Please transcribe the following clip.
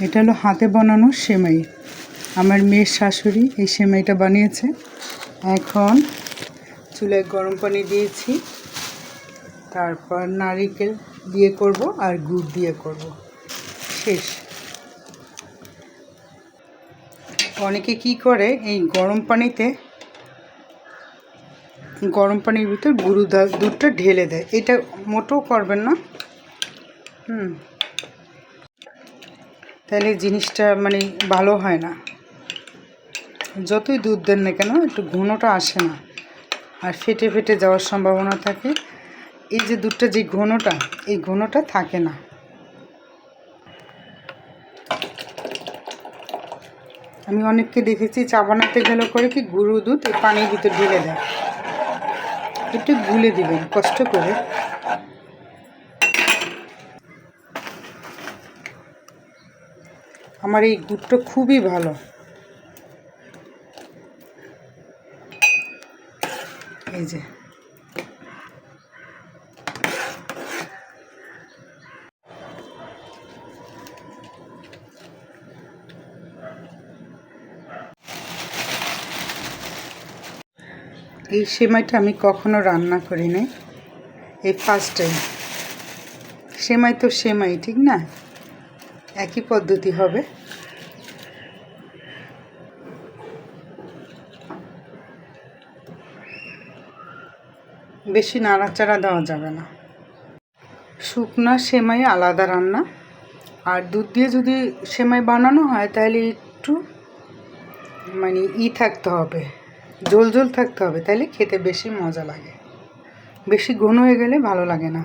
এটা হলো হাতে বানানো সেমাই। আমার মেয়ের শাশুড়ি এই সেমাইটা বানিয়েছে। এখন চুলায় গরম পানি দিয়েছি, তারপর নারকেল দিয়ে করব আর গুড় দিয়ে করব, শেষ। অনেকে কি করে, এই গরম পানির ভিতর দুধটা ঢেলে দেয়। এটা মোটেও করবেন না। তাহলে জিনিসটা মানে ভালো হয় না। যতই দুধ দেন না কেন একটু ঘনটা আসে না, আর ফেটে ফেটে যাওয়ার সম্ভাবনা থাকে। এই যে দুধটা যে ঘনটা, এই ঘনটা থাকে না। আমি অনেককে দেখেছি চা বানাতে গেলে করে কি গুঁড়ো দুধ এই পানির ভিতর ঢেলে দেয়। একটু গুলে দিবেন কষ্ট করে। আমার এই গুড়টা খুবই ভালো। এই যে এই সেমাইটা আমি কখনো রান্না করি নাই, এই ফার্স্ট টাইম। সেমাই তো সেমাই, ঠিক না? একই পদ্ধতি হবে। বেশি নাড়াচাড়া দেওয়া যাবে না। শুকনা সেমাই আলাদা রান্না, আর দুধ দিয়ে যদি সেমাই বানানো হয় তাহলে একটু মানে থাকতে হবে, ঝোল ঝোল থাকতে হবে, তাহলে খেতে বেশি মজা লাগে। বেশি ঘন হয়ে গেলে ভালো লাগে না।